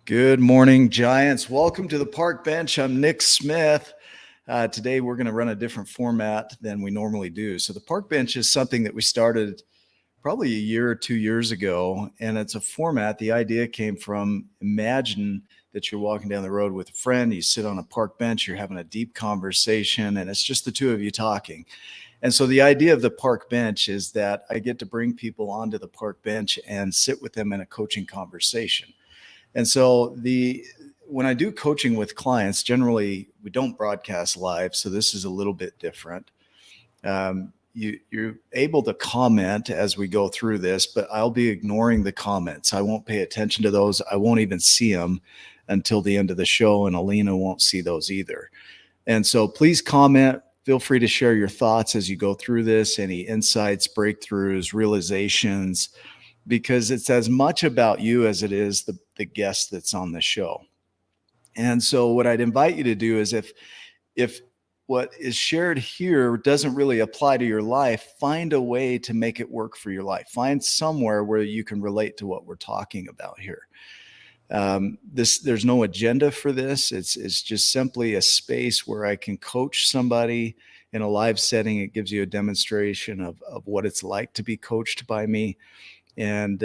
Good morning, Giants. Welcome to the Park Bench. I'm Nick Smith. Today, we're going to run a different format than we normally do. So the Park Bench is something that we started probably a year or 2 years ago, and it's a format. The idea came from imagine that you're walking down the road with a friend, you sit on a park bench, you're having a deep conversation, and it's just the two of you talking. And so the idea of the park bench is that I get to bring people onto the park bench and sit with them in a coaching conversation. And so when I do coaching with clients, generally we don't broadcast live, so this is a little bit different. You're able to comment as we go through this, but I'll be ignoring the comments. I won't pay attention to those. I won't even see them until the end of the show, and Alina won't see those either. And so please comment. Feel free to share your thoughts as you go through this, any insights, breakthroughs, realizations, because it's as much about you as it is the guest that's on the show. And so what I'd invite you to do is if what is shared here doesn't really apply to your life, find a way to make it work for your life. Find somewhere where you can relate to what we're talking about here. There's no agenda for this. It's just simply a space where I can coach somebody in a live setting. It gives you a demonstration of what it's like to be coached by me. And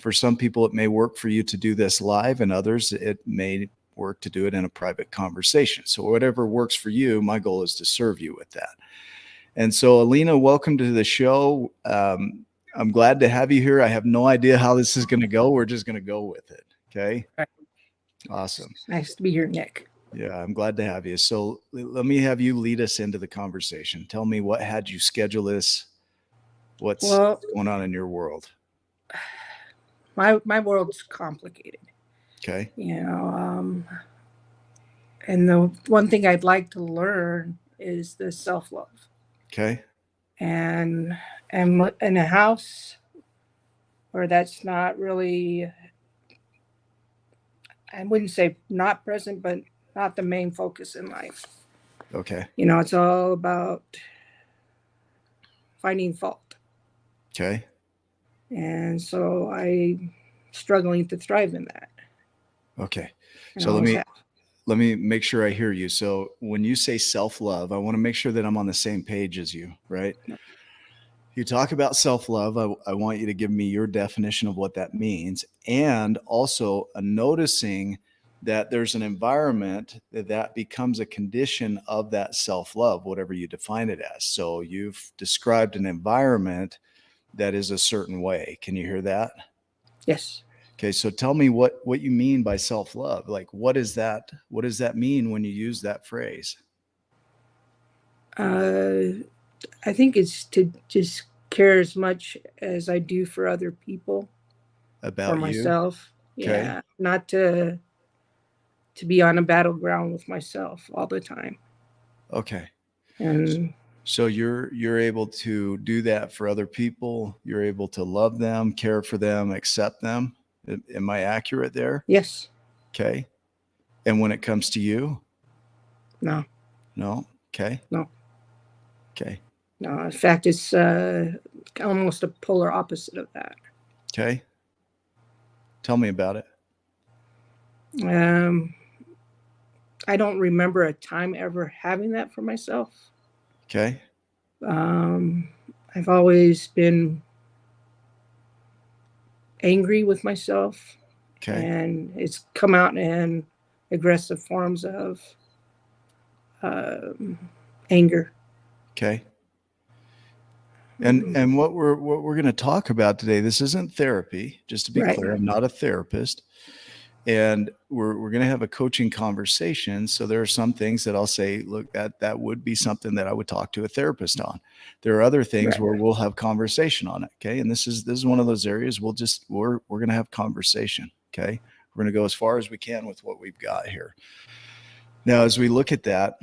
for some people, it may work for you to do this live, and others, it may work to do it in a private conversation. So whatever works for you, my goal is to serve you with that. And so, Alina, welcome to the show. I'm glad to have you here. I have no idea how this is going to go. We're just going to go with it. Okay. Right. Awesome. Nice to be here, Nick. Yeah, I'm glad to have you. So let me have you lead us into the conversation. Tell me, what had you schedule this? What's going on in your world? My world's complicated. Okay. And the one thing I'd like to learn is the self-love. Okay. And I'm in a house where that's not really, I wouldn't say not present, but not the main focus in life. Okay. It's all about finding fault. Okay. And so I'm struggling to thrive in that. Okay. So let me make sure I hear you. So when you say self-love, I want to make sure that I'm on the same page as you, right? You talk about self-love. I want you to give me your definition of what that means, and also noticing that there's an environment that becomes a condition of that self-love, whatever you define it as. So you've described an environment that is a certain way. Can you hear that? Yes. Okay, so tell me what you mean by self-love. Like, what is that? What does that mean when you use that phrase? I think it's to just care as much as I do for other people. About for myself. You? Okay. Yeah, not to be on a battleground with myself all the time. Okay. And so you're able to do that for other people. You're able to love them, care for them, accept them. Am I accurate there? Yes. Okay. And when it comes to you? No. No? Okay. No. Okay. No, in fact, it's almost a polar opposite of that. Okay. Tell me about it. I don't remember a time ever having that for myself. Okay. I've always been angry with myself. Okay. And it's come out in aggressive forms of anger. Okay. And what we're going to talk about today, this isn't therapy, just to be clear. I'm not a therapist. And we're going to have a coaching conversation. So there are some things that I'll say, look, that would be something that I would talk to a therapist on. There are other things where we'll have conversation on it. Okay. And this is one of those areas we're going to have conversation. Okay. We're going to go as far as we can with what we've got here. Now, as we look at that,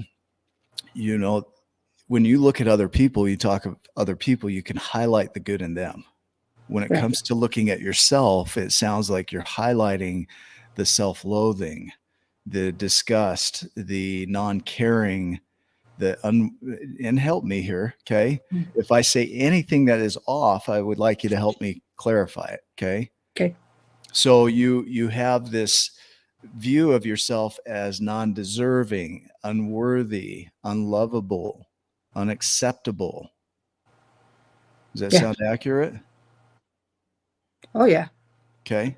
when you look at other people, you talk of other people, you can highlight the good in them. When it comes to looking at yourself, it sounds like you're highlighting the self-loathing, the disgust, the non-caring, and help me here, okay? If I say anything that is off, I would like you to help me clarify it, okay? Okay. So you have this view of yourself as non-deserving, unworthy, unlovable, unacceptable. Does that Yeah. sound accurate? Oh yeah. Okay.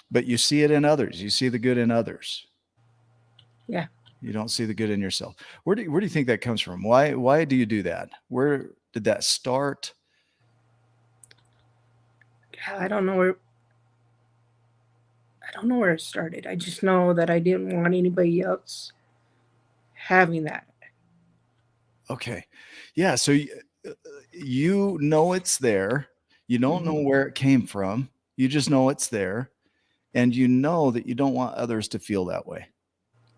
But you see it in others. You see the good in others. Yeah. You don't see the good in yourself. Where do you think that comes from? Why do you do that? Where did that start? I don't know where it started. I just know that I didn't want anybody else having that. Okay. Yeah, so you know it's there. You don't know Mhm. where it came from. You just know it's there, and you know that you don't want others to feel that way.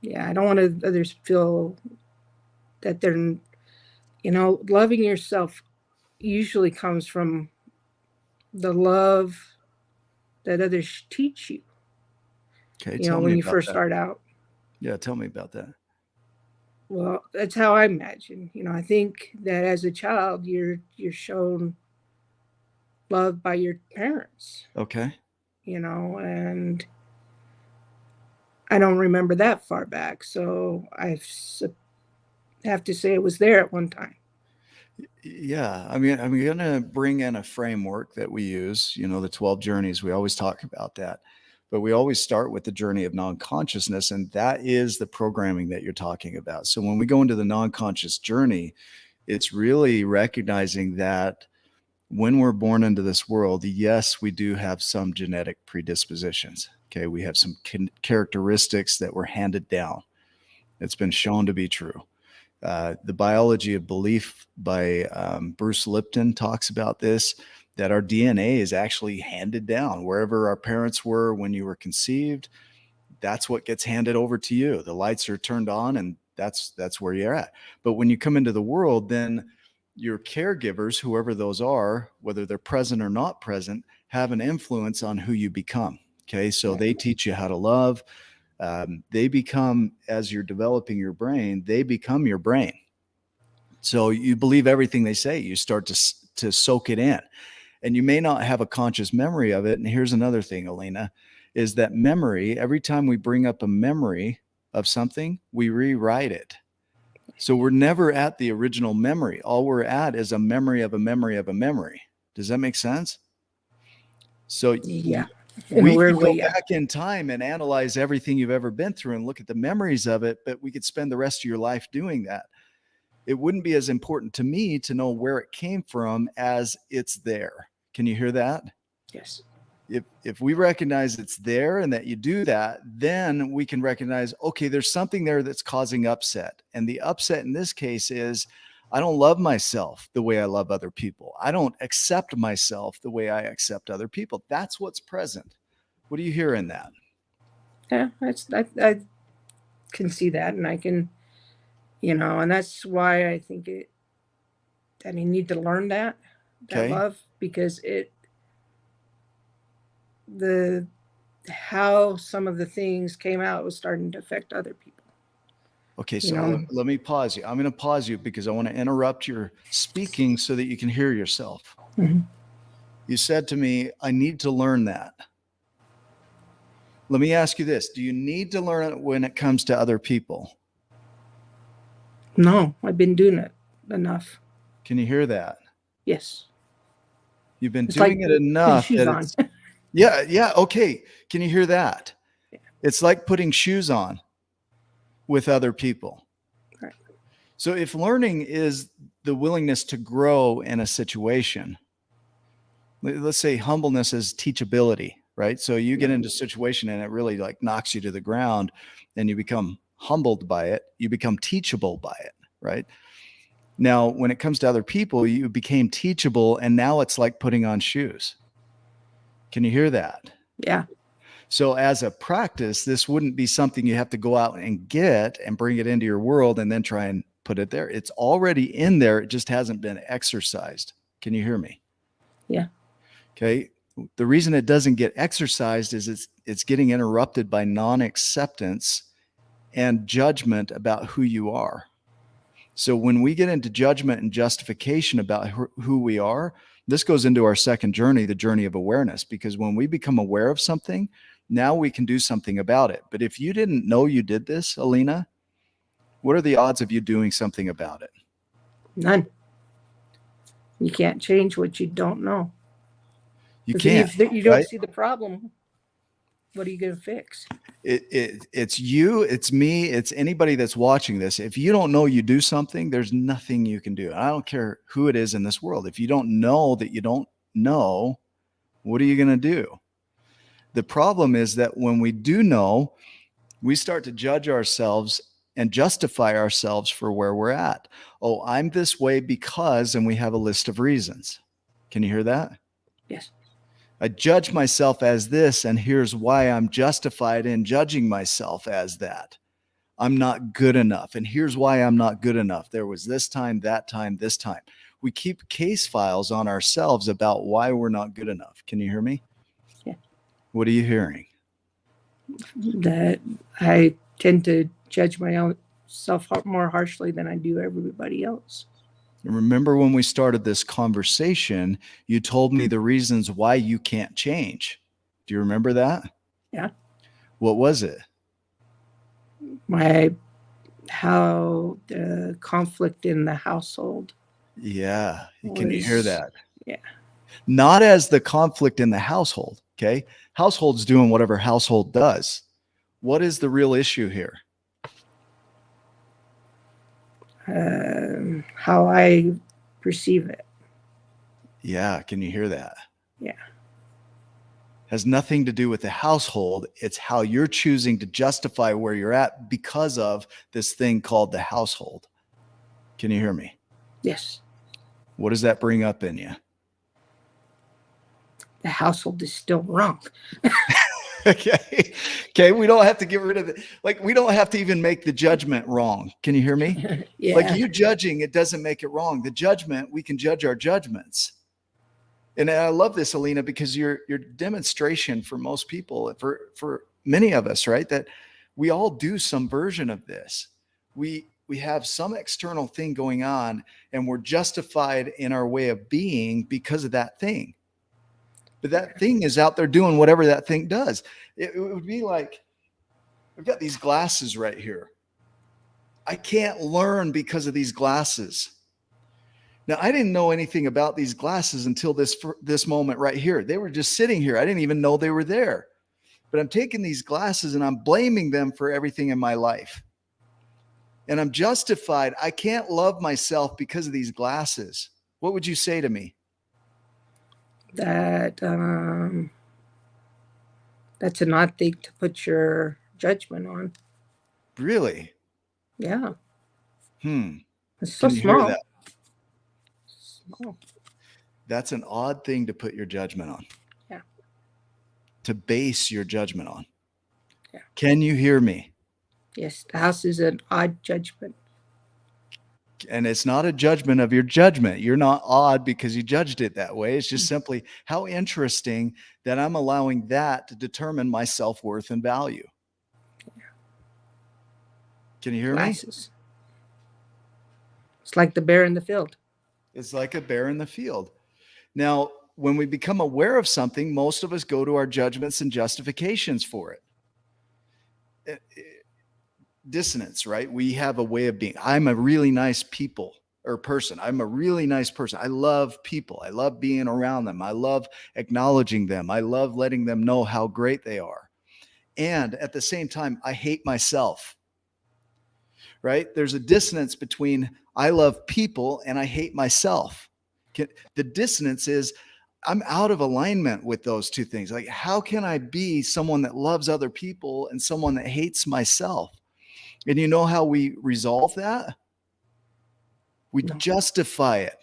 Yeah, I don't want others to feel that they're, loving yourself usually comes from the love that others teach you, Okay, tell me when you about first that. start out. Yeah, tell me about that. Well, that's how I imagine. I think that as a child, you're shown love by your parents, Okay. and I don't remember that far back, so have to say it was there at one time. Yeah, I mean, I'm going to bring in a framework that we use, the 12 journeys. We always talk about that. But we always start with the journey of non-consciousness, and that is the programming that you're talking about. So when we go into the non-conscious journey, it's really recognizing that when we're born into this world, yes, we do have some genetic predispositions. Okay, we have some characteristics that were handed down. It's been shown to be true. The Biology of Belief by Bruce Lipton talks about this, that our DNA is actually handed down wherever our parents were when you were conceived. That's what gets handed over to you. The lights are turned on, and that's where you're at. But when you come into the world, then your caregivers, whoever those are, whether they're present or not present, have an influence on who you become. Okay, so Right. they teach you how to love. They become, as you're developing your brain, they become your brain. So you believe everything they say. You start to soak it in, and you may not have a conscious memory of it. And here's another thing, Alina, is that memory, every time we bring up a memory of something, we rewrite it. So we're never at the original memory. All we're at is a memory of a memory of a memory. Does that make sense? So Yeah, in a we weird could way, go yeah. back in time and analyze everything you've ever been through and look at the memories of it, but we could spend the rest of your life doing that. It wouldn't be as important to me to know where it came from as it's there. Can you hear that? Yes. If we recognize it's there and that you do that, then we can recognize, okay, there's something there that's causing upset. And the upset in this case is I don't love myself the way I love other people. I don't accept myself the way I accept other people. That's what's present. What do you hear in that? Yeah, I can see that, and I can, and that's why I think that I need to learn that Okay. love, because the how some of the things came out was starting to affect other people. Okay, You so know, let me pause you. I'm going to pause you because I want to interrupt your speaking so that you can hear yourself. Mhm. You said to me, I need to learn that. Let me ask you this. Do you need to learn it when it comes to other people? No, I've been doing it enough. Can you hear that? Yes, You've been it's like doing it putting enough shoes that on. it's, yeah, okay. Can you hear that? It's like putting shoes on with other people. Right. So if learning is the willingness to grow in a situation, let's say humbleness is teachability, right? So you get Right. into a situation and it really like knocks you to the ground and you become humbled by it. You become teachable by it, right? Now, when it comes to other people, you became teachable and now it's like putting on shoes. Can you hear that? Yeah. So as a practice, this wouldn't be something you have to go out and get and bring it into your world and then try and put it there. It's already in there. It just hasn't been exercised. Can you hear me? Yeah. Okay. The reason it doesn't get exercised is it's getting interrupted by non-acceptance and judgment about who you are. So when we get into judgment and justification about who we are, This goes into our second journey, the journey of awareness, because when we become aware of something, now we can do something about it. But if you didn't know you did this, Alina, what are the odds of you doing something about it? None. You can't change what you don't know. You can't. If you don't see the problem, what are you going to fix? It's you, it's me, it's anybody that's watching this. If you don't know you do something, there's nothing you can do. I don't care who it is in this world. If you don't know that you don't know, what are you going to do? The problem is that when we do know, we start to judge ourselves and justify ourselves for where we're at. Oh, I'm this way because, and we have a list of reasons. Can you hear that? Yes. I judge myself as this, and here's why I'm justified in judging myself as that. I'm not good enough, and here's why I'm not good enough. There was this time, that time, this time. We keep case files on ourselves about why we're not good enough. Can you hear me? Yeah. What are you hearing? That I tend to judge my own self more harshly than I do everybody else. Remember when we started this conversation, you told me the reasons why you can't change. Do you remember that? Yeah. What was it? How the conflict in the household. Yeah. Can you hear that? Yeah. Not as the conflict in the household. Okay. Household's doing whatever household does. What is the real issue here? How I perceive it. Yeah. Can you hear that? Yeah. Has nothing to do with the household. It's how you're choosing to justify where you're at because of this thing called the household. Can you hear me? Yes. What does that bring up in you? The household is still wrong. Okay. We don't have to get rid of it. Like, we don't have to even make the judgment wrong. Can you hear me? Yeah. Like, you judging, it doesn't make it wrong. The judgment, we can judge our judgments. And I love this, Alina, because your demonstration for most people, for many of us, right, that we all do some version of this. We have some external thing going on, and we're justified in our way of being because of that thing. But that thing is out there doing whatever that thing does. It would be like, I've got these glasses right here. I can't learn because of these glasses. Now, I didn't know anything about these glasses until this moment right here. They were just sitting here. I didn't even know they were there. But I'm taking these glasses and I'm blaming them for everything in my life. And I'm justified. I can't love myself because of these glasses. What would you say to me? That's an odd thing to put your judgment on. Really? Yeah. It's so Can you small. hear that? Small. That's an odd thing to put your judgment on. Yeah. To base your judgment on. Yeah. Can you hear me? Yes, the house is an odd judgment. And it's not a judgment of your judgment. You're not odd because you judged it that way. It's just simply how interesting that I'm allowing that to determine my self-worth and value. Yeah. Can you hear Glasses. Me? It's like the bear in the field. It's like a bear in the field. Now, when we become aware of something, most of us go to our judgments and justifications for it. Dissonance, right? We have a way of being. I'm a really nice person. I'm a really nice person. I love people. I love being around them. I love acknowledging them. I love letting them know how great they are. And at the same time, I hate myself, right? There's a dissonance between I love people and I hate myself. The dissonance is I'm out of alignment with those two things. Like, how can I be someone that loves other people and someone that hates myself? And you know how we resolve that? We justify it.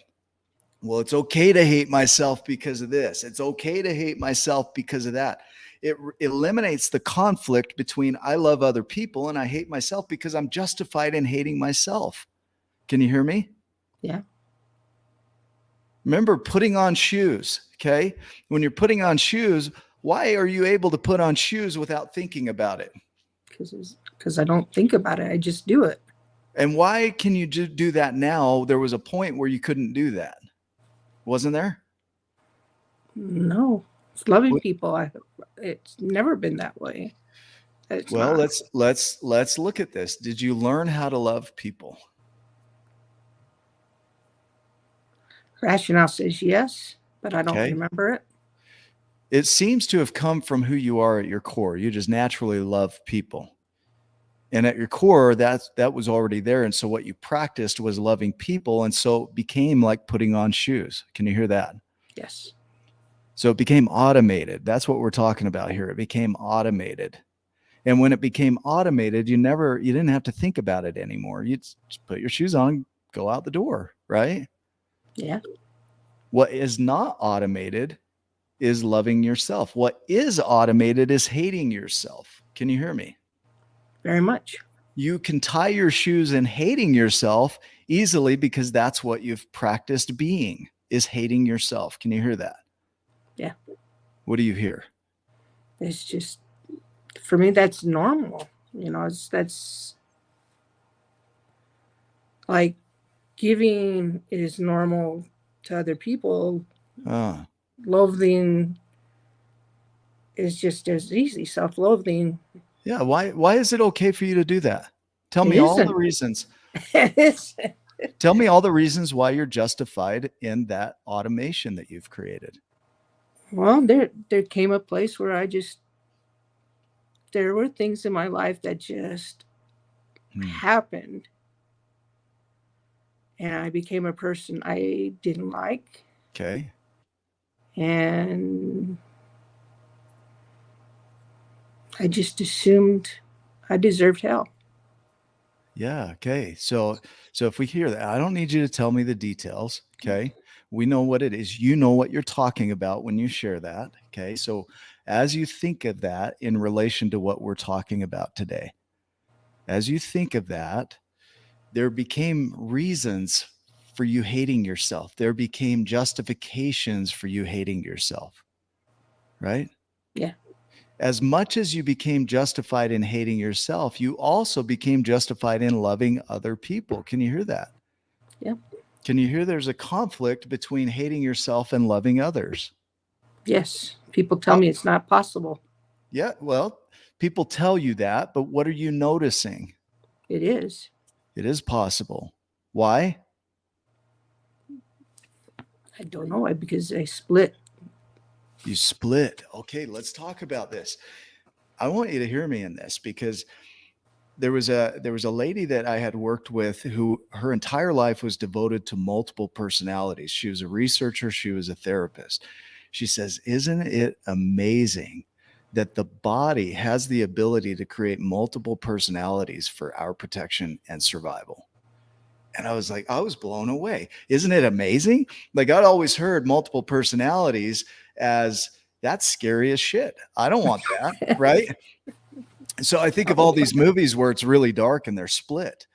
Well, it's okay to hate myself because of this. It's okay to hate myself because of that. It eliminates the conflict between I love other people and I hate myself because I'm justified in hating myself. Can you hear me? Yeah. Remember putting on shoes, okay? When you're putting on shoes, why are you able to put on shoes without thinking about it? Because I don't think about it. I just do it. And why can you do that now? There was a point where you couldn't do that. Wasn't there? No, it's loving What- people. It's never been that way. It's Well, not. let's look at this. Did you learn how to love people? Rationale says yes, but I don't Okay. remember it. It seems to have come from who you are at your core. You just naturally love people. And at your core, that was already there. And so what you practiced was loving people. And so it became like putting on shoes. Can you hear that? Yes. So it became automated. That's what we're talking about here. It became automated. And when it became automated, you didn't have to think about it anymore. You just put your shoes on, go out the door, right? Yeah. What is not automated is loving yourself. What is automated is hating yourself. Can you hear me? Very much. You can tie your shoes in hating yourself easily because that's what you've practiced being, is hating yourself. Can you hear that? Yeah. What do you hear? It's just, for me, that's normal. That's like giving is normal to other people. Oh, Loathing is just as easy. Self-loathing. yeah. Why is it okay for you to do that? Tell It me all the isn't. reasons. It isn't. Tell me all the reasons why you're justified in that automation that you've created. Well, there came a place where there were things in my life that just happened, and I became a person I didn't like. Okay. And I just assumed I deserved hell. Yeah. Okay. So if we hear that, I don't need you to tell me the details. Okay. We know what it is. You know what you're talking about when you share that. Okay. So as you think of that in relation to what we're talking about today, as you think of that, there became reasons for you hating yourself. There became justifications for you hating yourself. Right? Yeah. As much as you became justified in hating yourself, you also became justified in loving other people. Can you hear that? Yeah. Can you hear there's a conflict between hating yourself and loving others? Yes. People tell me it's not possible. Yeah, well, people tell you that, but what are you noticing? It is. It is possible. Why? I don't know. Because I split. You split. Okay, let's talk about this. I want you to hear me in this because there was a lady that I had worked with who her entire life was devoted to multiple personalities. She was a researcher, she was a therapist. She says, "Isn't it amazing that the body has the ability to create multiple personalities for our protection and survival?" And I was like, I was blown away. Isn't it amazing? Like I'd always heard multiple personalities as that's scary as shit. I don't want that, right? So I think of all these movies where it's really dark and they're split.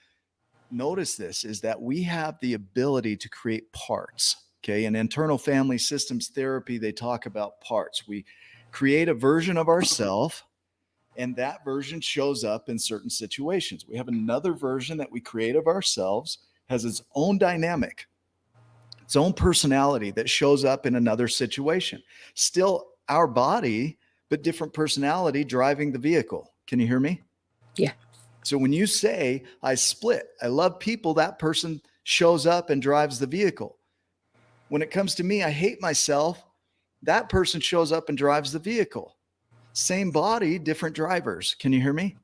Notice this is that we have the ability to create parts. Okay. In internal family systems therapy, they talk about parts. We create a version of ourselves, and that version shows up in certain situations. We have another version that we create of ourselves, has its own dynamic, its own personality that shows up in another situation. Still our body, but different personality driving the vehicle. Can you hear me? Yeah. So when you say, I split, I love people, that person shows up and drives the vehicle. When it comes to me, I hate myself, that person shows up and drives the vehicle. Same body, different drivers. Can you hear me?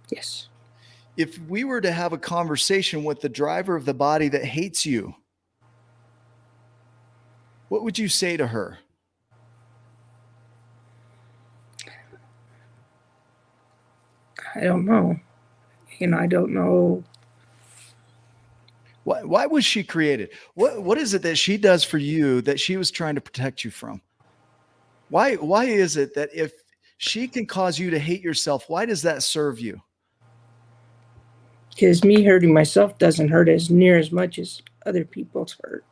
Yes. If we were to have a conversation with the driver of the body that hates you, what would you say to her? I don't know. I don't know. Why was she created? What is it that she does for you that she was trying to protect you from? Why is it that if she can cause you to hate yourself, why does that serve you? Because me hurting myself doesn't hurt as near as much as other people's hurt.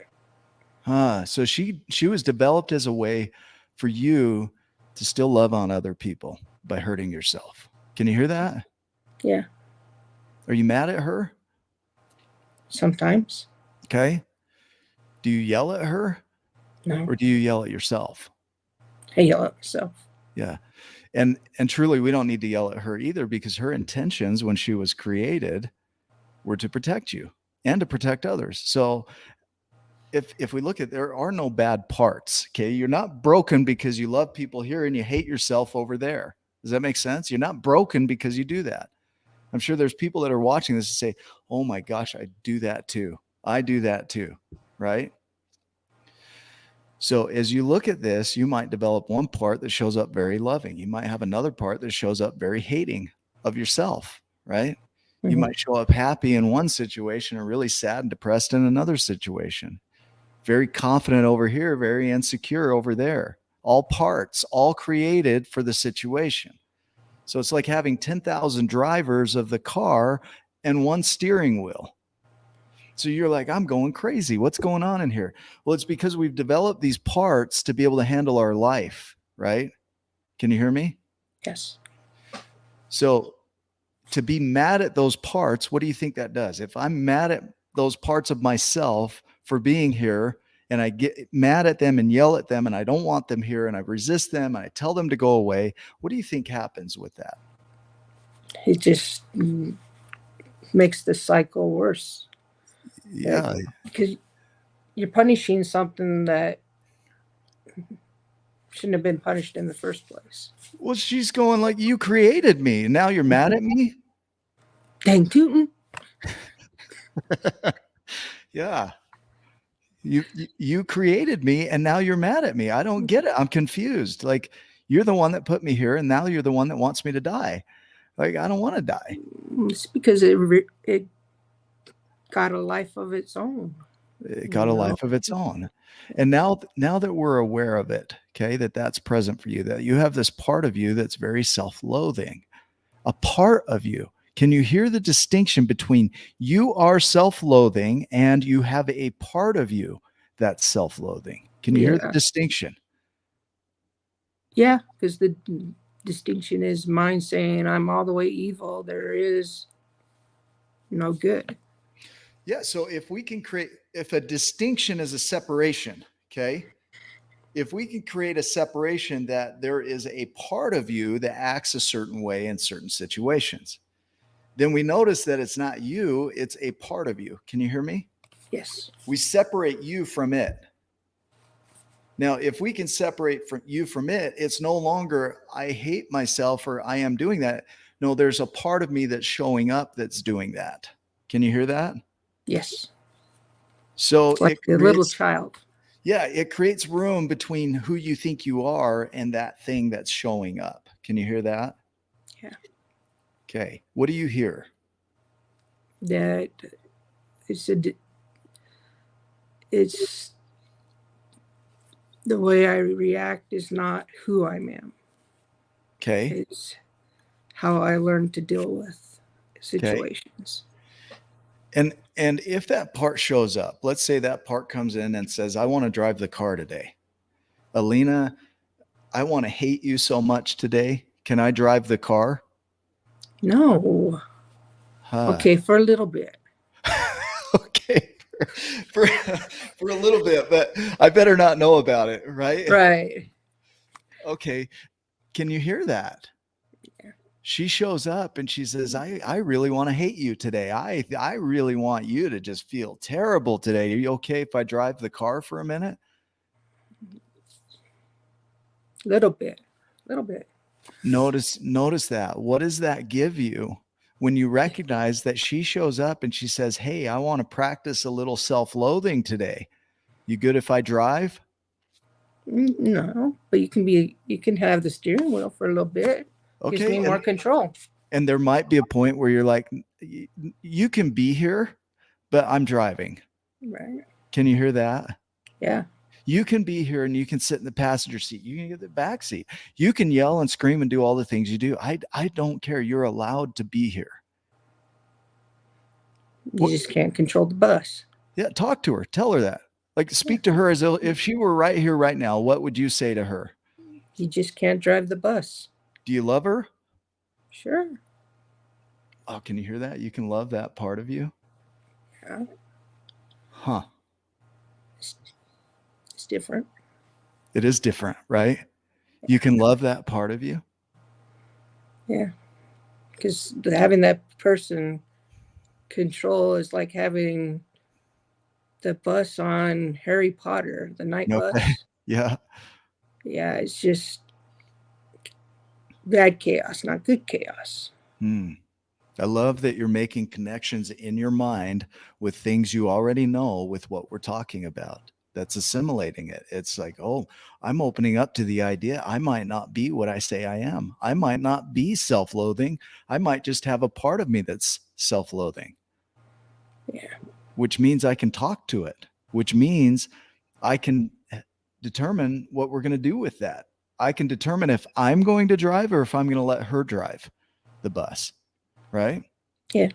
So she was developed as a way for you to still love on other people by hurting yourself. Can you hear that? Yeah. Are you mad at her? Sometimes. Okay. Do you yell at her? No. Or do you yell at yourself? I yell at myself. Yeah. And truly, we don't need to yell at her either, because her intentions when she was created were to protect you and to protect others. So if we look at, there are no bad parts. Okay. You're not broken because you love people here and you hate yourself over there. Does that make sense? You're not broken because you do that. I'm sure there's people that are watching this and say, oh my gosh, I do that too. I do that too. Right. So as you look at this, you might develop one part that shows up very loving. You might have another part that shows up very hating of yourself, right? You Mhm. might show up happy in one situation and really sad and depressed in another situation. Very confident over here, very insecure over there. All parts, all created for the situation. So it's like having 10,000 drivers of the car and one steering wheel. So you're like, I'm going crazy. What's going on in here? Well, it's because we've developed these parts to be able to handle our life, right? Can you hear me? Yes. So to be mad at those parts, what do you think that does? If I'm mad at those parts of myself for being here and I get mad at them and yell at them and I don't want them here and I resist them and I tell them to go away, what do you think happens with that? It just makes the cycle worse. Yeah. Because you're punishing something that shouldn't have been punished in the first place. Well, she's going like, you created me and now you're mad at me. Dang tootin'. Yeah. You created me and now you're mad at me. I don't get it. I'm confused. Like, you're the one that put me here and now you're the one that wants me to die. Like, I don't want to die. It's because it got a life of its own. It got a life of its own. And now that we're aware of it, okay, that's present for you, that you have this part of you that's very self-loathing, a part of you. Can you hear the distinction between you are self-loathing and you have a part of you that's self-loathing? Can you hear the distinction? Yeah, because the distinction is mine saying I'm all the way evil. There is no good. Yeah. So if we can create, if a distinction is a separation, okay, if we can create a separation that there is a part of you that acts a certain way in certain situations, then we notice that it's not you, it's a part of you. Can you hear me? Yes. We separate you from it. Now, if we can separate you from it, it's no longer I hate myself or I am doing that. No, there's a part of me that's showing up that's doing that. Can you hear that? Yes. So like a little child. Yeah, it creates room between who you think you are and that thing that's showing up. Can you hear that? Yeah. Okay. What do you hear? That it's the way I react is not who I am. Okay. It's how I learn to deal with situations. Okay. And if that part shows up, let's say that part comes in and says, I want to drive the car today. Alina, I want to hate you so much today. Can I drive the car? No. Okay, for a little bit. Okay. For a little bit, but I better not know about it, right? Right. Okay. Can you hear that? Yeah. She shows up and she says, I really want to hate you today. I really want you to just feel terrible today. Are you okay if I drive the car for a minute? Little bit. Notice that. What does that give you when you recognize that she shows up and she says, hey, I want to practice a little self-loathing today. You good if I drive? No, but you can have the steering wheel for a little bit. Okay. Gives me more control. And there might be a point where you're like, you can be here, but I'm driving. Right. Can you hear that? Yeah. You can be here and you can sit in the passenger seat. You can get the back seat. You can yell and scream and do all the things you do. I don't care. You're allowed to be here. You just can't control the bus. Yeah. Talk to her. Tell her that. Like, speak to her as if she were right here, right now. What would you say to her? You just can't drive the bus. Do you love her? Sure. Oh, can you hear that? You can love that part of you? Yeah. Huh. It's different. It is different, right? You can love that part of you. Yeah. Because having that person control is like having the bus on Harry Potter, the night Okay. bus. Yeah. Yeah, it's just bad chaos, not good chaos. I love that you're making connections in your mind with things you already know with what we're talking about. That's assimilating it. It's like, oh, I'm opening up to the idea I might not be what I say I am. I might not be self loathing. I might just have a part of me that's self loathing. Yeah. Which means I can talk to it, which means I can determine what we're going to do with that. I can determine if I'm going to drive or if I'm going to let her drive the bus. Right? Yeah.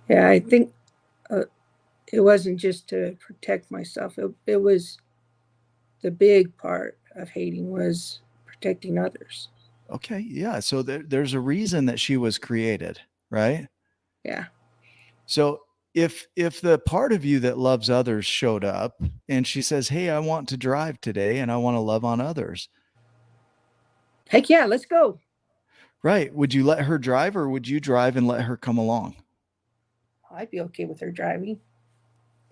Yeah. I think it wasn't just to protect myself. It was the big part of hating was protecting others. Okay. Yeah. So there's a reason that she was created, right? Yeah. So if the part of you that loves others showed up and she says, "Hey, I want to drive today and I want to love on others." Heck yeah, let's go. Right. Would you let her drive or would you drive and let her come along? I'd be okay with her driving.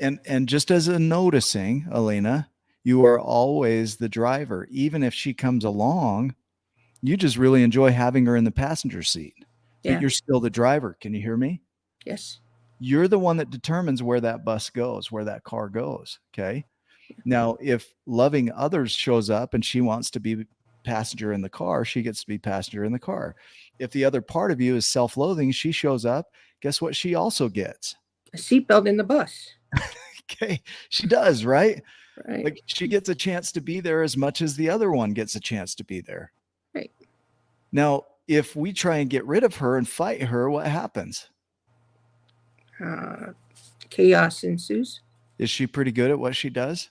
And just as a noticing, Alina, you are always the driver. Even if she comes along, you just really enjoy having her in the passenger seat. But Yeah. you're still the driver. Can you hear me? Yes. You're the one that determines where that bus goes, where that car goes. Okay. Now, if loving others shows up and she wants to be passenger in the car, she gets to be passenger in the car. If the other part of you is self-loathing, she shows up, guess what she also gets? A seatbelt in the bus. Okay. She does, right? Right. Like she gets a chance to be there as much as the other one gets a chance to be there. Right. Now, if we try and get rid of her and fight her, what happens? Chaos ensues. Is she pretty good at what she does?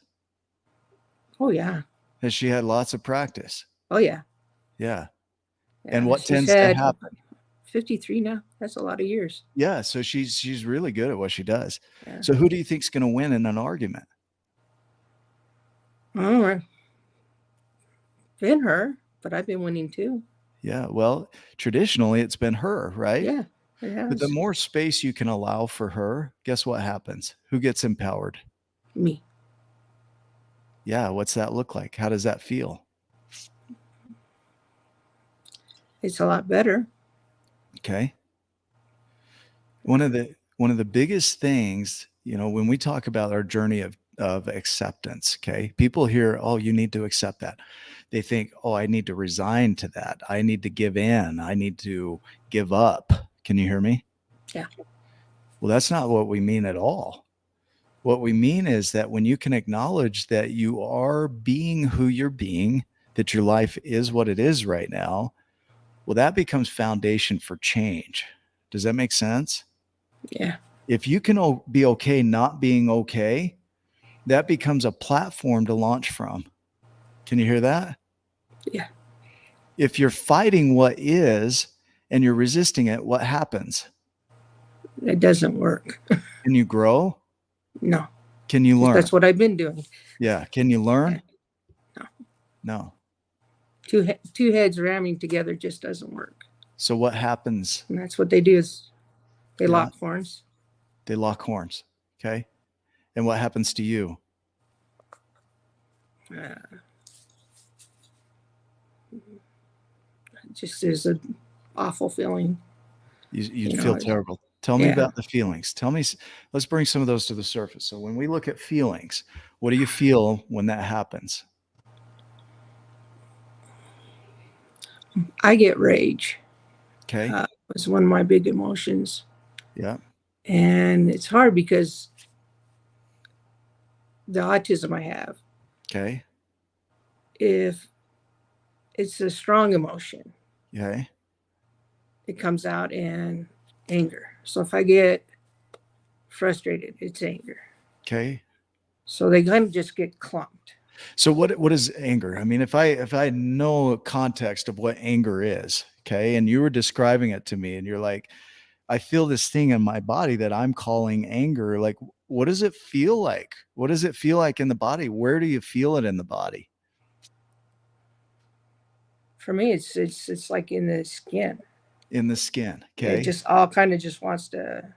Oh yeah. Has she had lots of practice? Oh yeah. Yeah. Yeah. And what She's tends to had happen? 53 now. That's a lot of years. Yeah, so she's really good at what she does. Yeah. So who do you think's going to win in an argument? Oh, been her, but I've been winning too. Yeah, well, traditionally it's been her, right? Yeah, it has. But the more space you can allow for her, guess what happens? Who gets empowered? Me. Yeah, what's that look like? How does that feel? It's a lot better. Okay. One of the biggest things, when we talk about our journey of acceptance, okay, people hear, oh, you need to accept that. They think, oh, I need to resign to that. I need to give in. I need to give up. Can you hear me? Yeah. Well, that's not what we mean at all. What we mean is that when you can acknowledge that you are being who you're being, that your life is what it is right now, well, that becomes foundation for change. Does that make sense? Yeah. If you can be okay not being okay, that becomes a platform to launch from. Can you hear that? Yeah. If you're fighting what is and you're resisting it, what happens? It doesn't work. Can you grow? No. Can you learn? That's what I've been doing. Yeah. Can you learn? No. No. Two heads ramming together just doesn't work. So what happens? And that's what they do is they lock horns. They lock horns. Okay. And what happens to you? Just is an awful feeling. You feel terrible. Tell me about the feelings. Let's bring some of those to the surface. So when we look at feelings, what do you feel when that happens? I get rage. Okay. It's one of my big emotions. Yeah. And it's hard because the autism I have. Okay. If it's a strong emotion, Okay. it comes out in anger. So if I get frustrated, it's anger. Okay. So they kind of just get clumped. So what is anger? I mean, if I know context of what anger is, okay, and you were describing it to me and you're like, I feel this thing in my body that I'm calling anger. Like, what does it feel like? What does it feel like in the body? Where do you feel it in the body? For me, it's like in the skin. In the skin. It Okay. just all kind of just wants to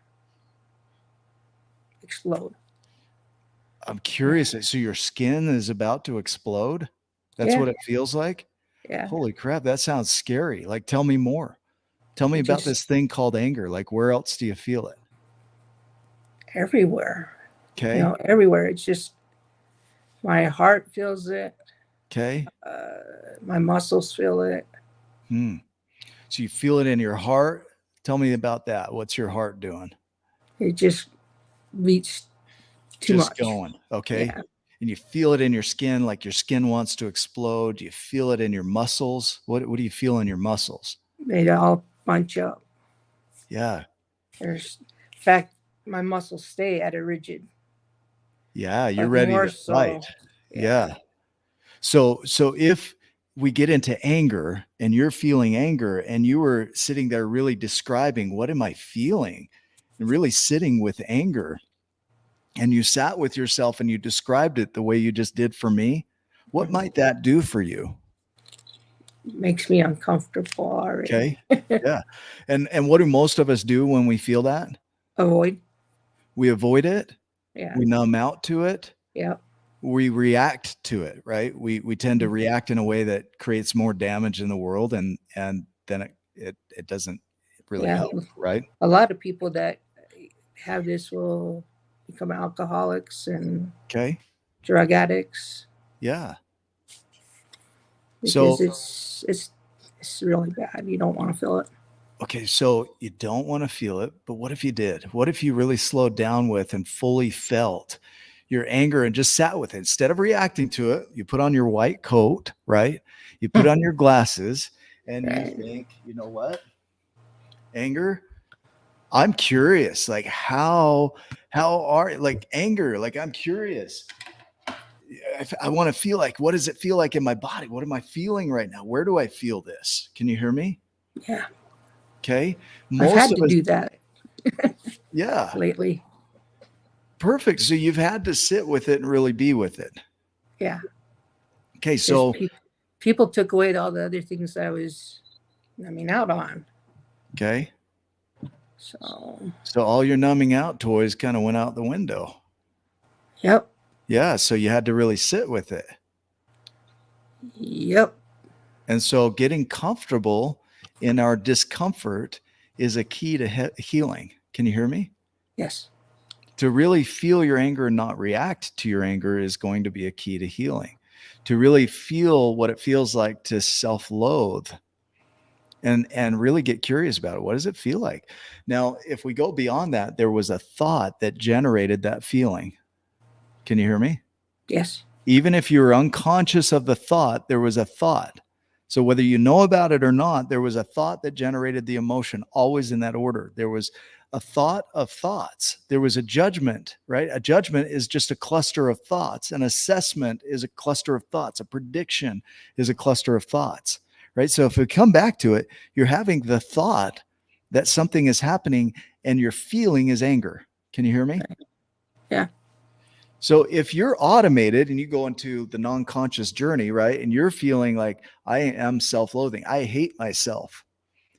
explode. I'm curious. So your skin is about to explode? That's Yeah. what it feels like? Yeah. Holy crap, that sounds scary. Like, tell me more. Tell me It about just this thing called anger. Like, where else do you feel it? everywhere. Okay. Everywhere. It's just my heart feels it. Okay. My muscles feel it. Hmm. So you feel it in your heart. Tell me about that. What's your heart doing? It just beats too Just much. going. Okay. Yeah. And you feel it in your skin, like your skin wants to explode. You feel it in your muscles. What do you feel in your muscles? They all bunch up. Yeah. In fact, my muscles stay at a rigid. Yeah. You're But ready more to fight. so, Yeah. So if we get into anger and you're feeling anger and you were sitting there really describing, what am I feeling? And really sitting with anger, and you sat with yourself and you described it the way you just did for me, what might that do for you? makes me uncomfortable already. Okay. Yeah. And what do most of us do when we feel that? Avoid. We avoid it. Yeah. We numb out to it. Yeah. We react to it, right? We tend to react in a way that creates more damage in the world, and then it doesn't really Yeah. help, right? A lot of people that have this will become alcoholics and Okay. drug addicts Yeah. because So it's really bad. You don't want to feel it. okay, so you don't want to feel it, but what if you did? What if you really slowed down with and fully felt your anger and just sat with it? Instead of reacting to it, you put on your white coat, right? You put on your glasses and you Right. think, you know what? Anger, I'm curious. Like how are like anger? Like I'm curious. I want to feel like, what does it feel like in my body? What am I feeling right now? Where do I feel this? Can you hear me? Yeah. Okay. I've Most had of to us, do that yeah. lately. Perfect. So you've had to sit with it and really be with it. Yeah. Okay. Because So, people took away all the other things I was numbing out on. okay. So, So all your numbing out toys kind of went out the window. yep. Yeah. So you had to really sit with it. Yep. And so getting comfortable in our discomfort is a key to healing. Can you hear me? Yes. To really feel your anger and not react to your anger is going to be a key to healing. To really feel what it feels like to self-loathe and really get curious about it. What does it feel like? Now, if we go beyond that, there was a thought that generated that feeling. Can you hear me? Yes. Even if you were unconscious of the thought, there was a thought. So whether you know about it or not, there was a thought that generated the emotion, always in that order. There was a thought of thoughts. There was a judgment, right? A judgment is just a cluster of thoughts. An assessment is a cluster of thoughts. A prediction is a cluster of thoughts, right? So if we come back to it, you're having the thought that something is happening and your feeling is anger. Can you hear me? Yeah. So if you're automated and you go into the non-conscious journey, right, and you're feeling like I am self-loathing, I hate myself,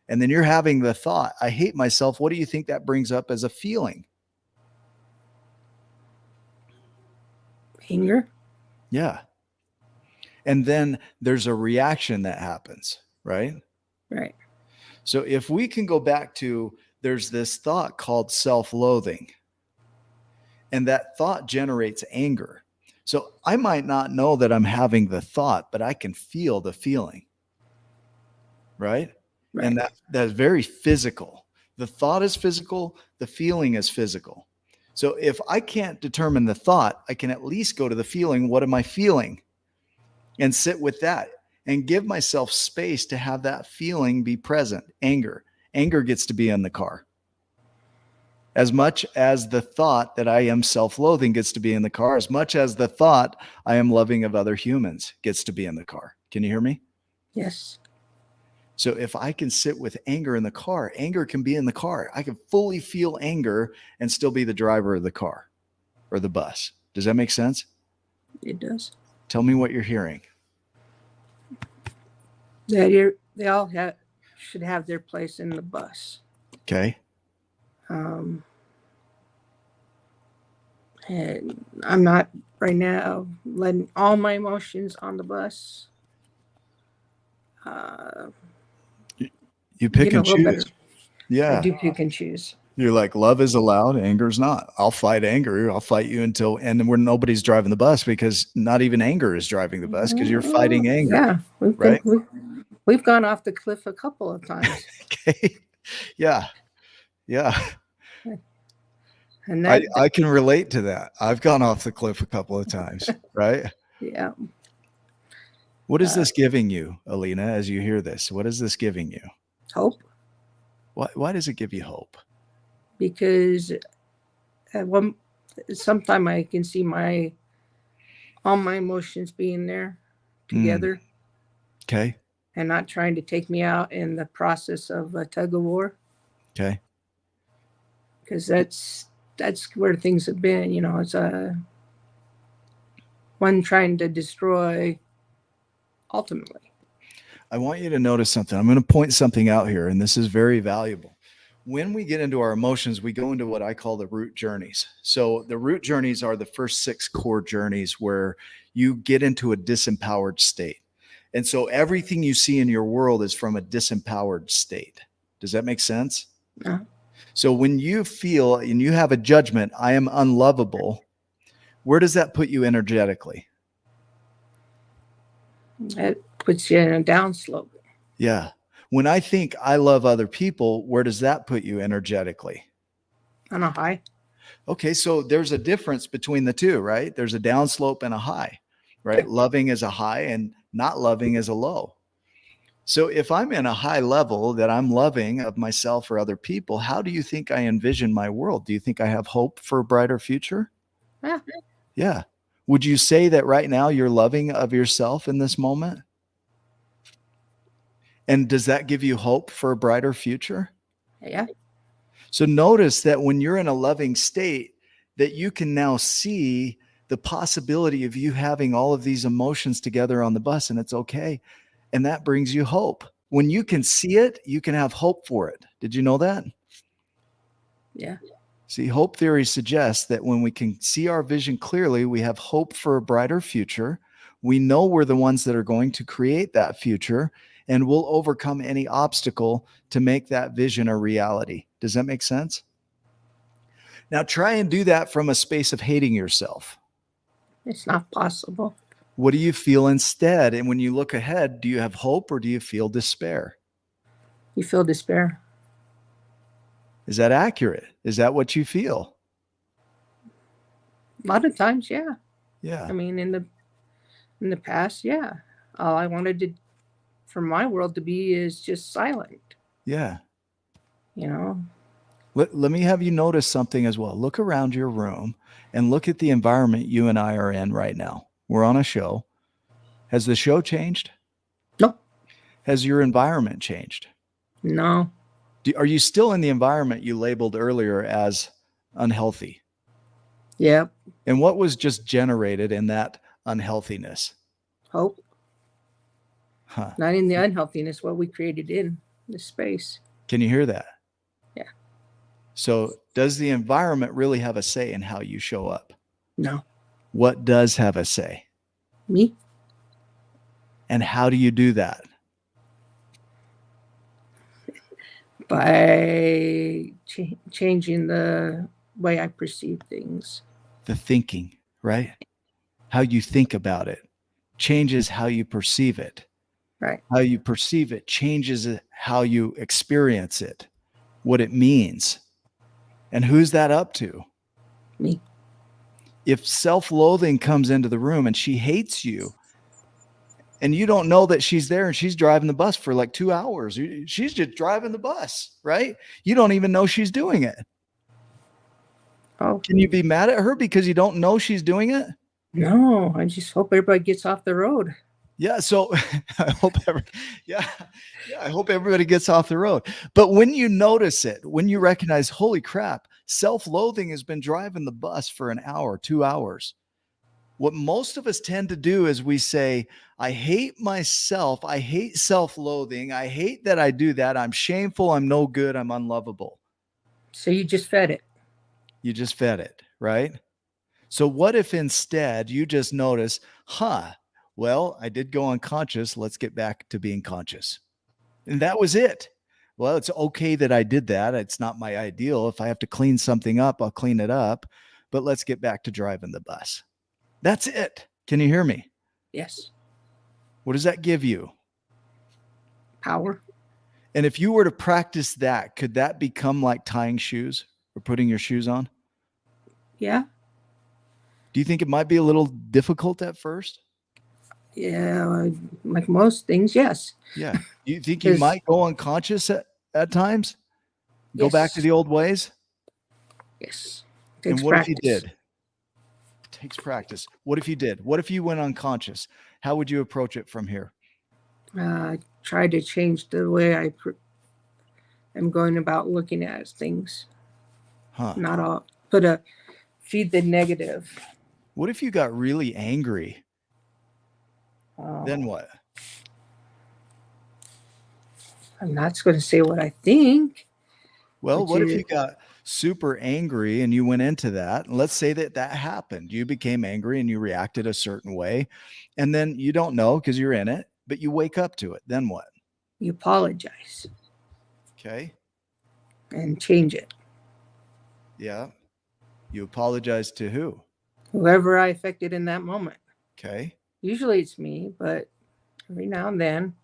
and then you're having the thought, I hate myself, what do you think that brings up as a feeling? Anger. Yeah. And then there's a reaction that happens, right? Right. So if we can go back to, there's this thought called self-loathing, and that thought generates anger. So I might not know that I'm having the thought, but I can feel the feeling. Right? Right. And that is very physical. The thought is physical, the feeling is physical. So if I can't determine the thought, I can at least go to the feeling. What am I feeling? And sit with that and give myself space to have that feeling be present. Anger. Anger gets to be in the car. As much as the thought that I am self-loathing gets to be in the car, as much as the thought I am loving of other humans gets to be in the car. Can you hear me? Yes. So if I can sit with anger in the car, anger can be in the car. I can fully feel anger and still be the driver of the car or the bus. Does that make sense? It does. Tell me what you're hearing. they all should have their place in the bus. Okay. And I'm not right now letting all my emotions on the bus. You pick Getting a and little better. choose. Yeah. I do pick and choose. You're like, love is allowed, anger's not. I'll fight anger. I'll fight you and where nobody's driving the bus, because not even anger is driving the bus, because you're fighting anger. Yeah, right? We've gone off the cliff a couple of times. Okay. Yeah. Yeah. And I can relate to that. I've gone off the cliff a couple of times, right? Yeah. What is this giving you, Alina, as you hear this? What is this giving you? Hope. Why does it give you hope? Because sometime I can see all my emotions being there together. Okay. And not trying to take me out in the process of a tug of war. Okay. Because that's where things have been. It's one trying to destroy ultimately. I want you to notice something. I'm going to point something out here, and this is very valuable. When we get into our emotions, we go into what I call the root journeys. So the root journeys are the first 6 core journeys where you get into a disempowered state. And so everything you see in your world is from a disempowered state. Does that make sense? Yeah. So when you feel and you have a judgment, I am unlovable, where does that put you energetically? It puts you in a downslope. Yeah. When I think I love other people, where does that put you energetically? On a high. Okay, so there's a difference between the two, right? There's a downslope and a high, right? Loving is a high and not loving is a low. So if I'm in a high level that I'm loving of myself or other people, how do you think I envision my world? Do you think I have hope for a brighter future? Yeah. Yeah. Would you say that right now you're loving of yourself in this moment? And does that give you hope for a brighter future? Yeah. So notice that when you're in a loving state, that you can now see the possibility of you having all of these emotions together on the bus, and it's okay. And that brings you hope. When you can see it, you can have hope for it. Did you know that? Yeah. See, hope theory suggests that when we can see our vision clearly, we have hope for a brighter future. We know we're the ones that are going to create that future, and we'll overcome any obstacle to make that vision a reality. Does that make sense? Now try and do that from a space of hating yourself. It's not possible. What do you feel instead? And when you look ahead, do you have hope or do you feel despair? You feel despair. Is that accurate? Is that what you feel? A lot of times, yeah. Yeah. I mean, in the past, yeah. All I wanted for my world to be is just silent. Yeah. Let me have you notice something as well. Look around your room and look at the environment you and I are in right now. We're on a show. Has the show changed? No. Has your environment changed? No. Are you still in the environment you labeled earlier as unhealthy? Yep. And what was just generated in that unhealthiness? Hope. Huh. Not in the unhealthiness, what we created in the space. Can you hear that? Yeah. So does the environment really have a say in how you show up? No. What does have a say? Me. And how do you do that? By changing the way I perceive things. The thinking, right? How you think about it changes how you perceive it. Right. How you perceive it changes how you experience it, what it means. And who's that up to? Me. If self-loathing comes into the room and she hates you, and you don't know that she's there and she's driving the bus for like 2 hours. She's just driving the bus, right? You don't even know she's doing it. Oh. Can you be mad at her because you don't know she's doing it? No, I just hope everybody gets off the road. Yeah. So I hope I hope everybody gets off the road. But when you notice it, when you recognize, holy crap, self-loathing has been driving the bus for an hour, 2 hours. What most of us tend to do is we say, I hate myself. I hate self-loathing. I hate that I do that. I'm shameful. I'm no good. I'm unlovable. So you just fed it. You just fed it, right? So what if instead you just notice, well, I did go unconscious. Let's get back to being conscious. And that was it. Well, it's okay that I did that. It's not my ideal. If I have to clean something up, I'll clean it up. But let's get back to driving the bus. That's it. Can you hear me? Yes. What does that give you? Power. And if you were to practice that, could that become like tying shoes or putting your shoes on? Yeah. Do you think it might be a little difficult at first? Yeah. Like most things, yes. Yeah. Do you think you might go unconscious at times? Go back to the old ways? Yes. And what if you did? It takes practice. What if you did? What if you went unconscious? How would you approach it from here? Try to change the way I am going about looking at things. Not all. Feed the negative. What if you got really angry? Then what? I'm not going to say what I think. Well, what if you got super angry and you went into that? And let's say that happened. You became angry and you reacted a certain way. And then you don't know because you're in it, but you wake up to it. Then what? You apologize. Okay. And change it. Yeah. You apologize to who? Whoever I affected in that moment. Okay. Usually it's me, but every now and then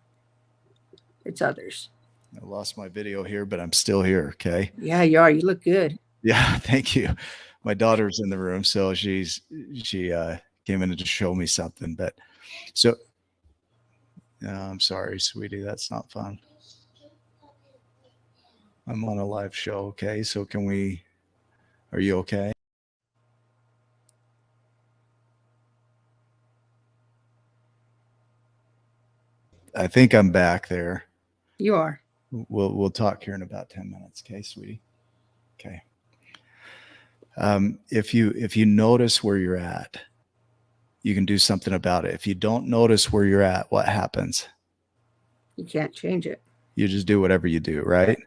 it's others. I lost my video here, but I'm still here. Okay. Yeah, you are. You look good. Yeah. Thank you. My daughter's in the room. So she came in to show me something, but so I'm sorry, sweetie. That's not fun. I'm on a live show. Okay. So are you okay? I think I'm back there. You are. We'll talk here in about 10 minutes. Okay, sweetie. Okay. If you notice where you're at, you can do something about it. If you don't notice where you're at, what happens? You can't change it. You just do whatever you do, right?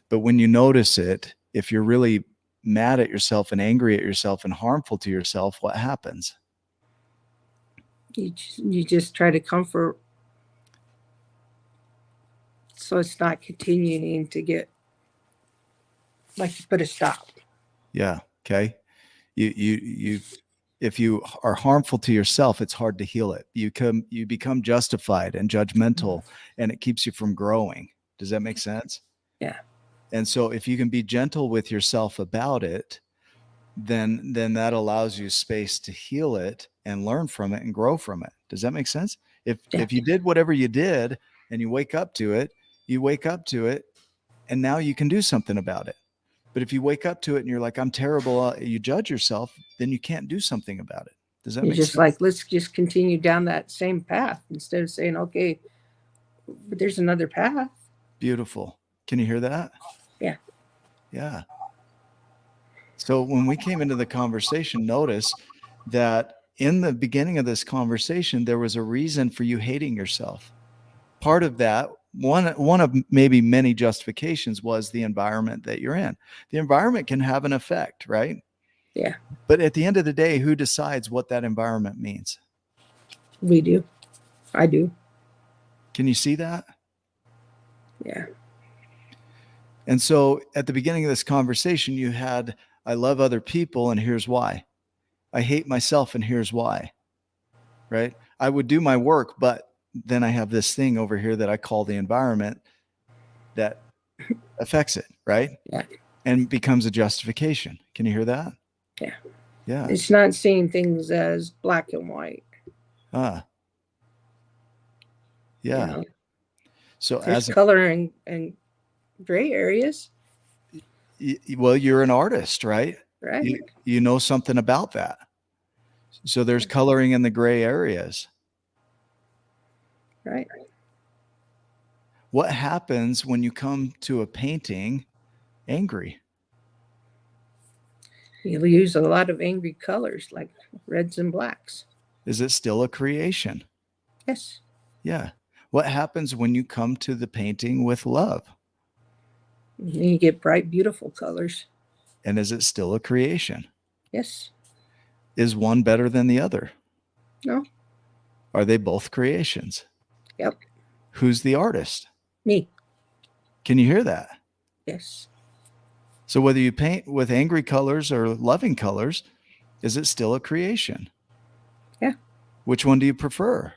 But when you notice it, if you're really mad at yourself and angry at yourself and harmful to yourself, what happens? You just try to comfort, so it's not continuing to get, like, you put a stop. Yeah. Okay. You if you are harmful to yourself, it's hard to heal it. You become justified and judgmental, and it keeps you from growing. Does that make sense? Yeah. And so if you can be gentle with yourself about it, then that allows you space to heal it and learn from it and grow from it. Does that make sense? If you did whatever you did and you wake up to it, and now you can do something about it. But if you wake up to it and you're like, I'm terrible, you judge yourself, then you can't do something about it. Does that make sense? You're just like, let's just continue down that same path instead of saying, okay, but there's another path. Beautiful. Can you hear that? Yeah. Yeah. So when we came into the conversation, notice that in the beginning of this conversation, there was a reason for you hating yourself. Part of that, one of maybe many justifications, was the environment that you're in. The environment can have an effect, right? Yeah. But at the end of the day, who decides what that environment means? We do. I do. Can you see that? Yeah. And so at the beginning of this conversation, you had, I love other people, and here's why. I hate myself, and here's why. Right? I would do my work, but then I have this thing over here that I call the environment that affects it, right? Yeah. And becomes a justification. Can you hear that? Yeah. Yeah. It's not seeing things as black and white. Yeah. You know? So there's color and gray areas. Well, you're an artist, right? Right. You know something about that. So there's coloring in the gray areas. Right. What happens when you come to a painting angry? You'll use a lot of angry colors, like reds and blacks. Is it still a creation? Yes. Yeah. What happens when you come to the painting with love? And you get bright, beautiful colors. And is it still a creation? Yes. Is one better than the other? No. Are they both creations? Yep. Who's the artist? Me. Can you hear that? Yes. So whether you paint with angry colors or loving colors, is it still a creation? Yeah. Which one do you prefer?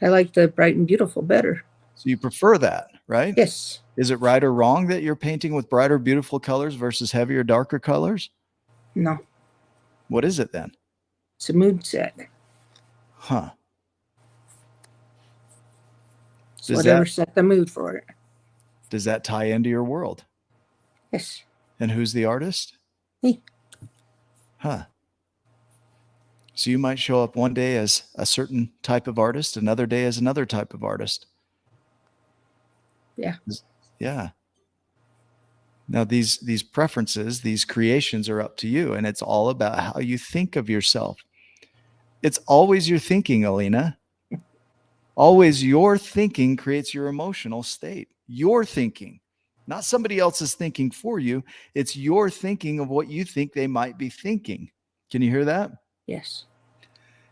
I like the bright and beautiful better. So you prefer that, right? Yes. Is it right or wrong that you're painting with brighter, beautiful colors versus heavier, darker colors? No. What is it then? It's a mood set. Huh. It's whatever set the mood for it. Does that tie into your world? Yes. And who's the artist? Me. Huh. So you might show up one day as a certain type of artist, another day as another type of artist. Yeah. Yeah. Now these preferences, these creations are up to you, and it's all about how you think of yourself. It's always your thinking, Alina. Always your thinking creates your emotional state. Your thinking, not somebody else's thinking for you. It's your thinking of what you think they might be thinking. Can you hear that? Yes.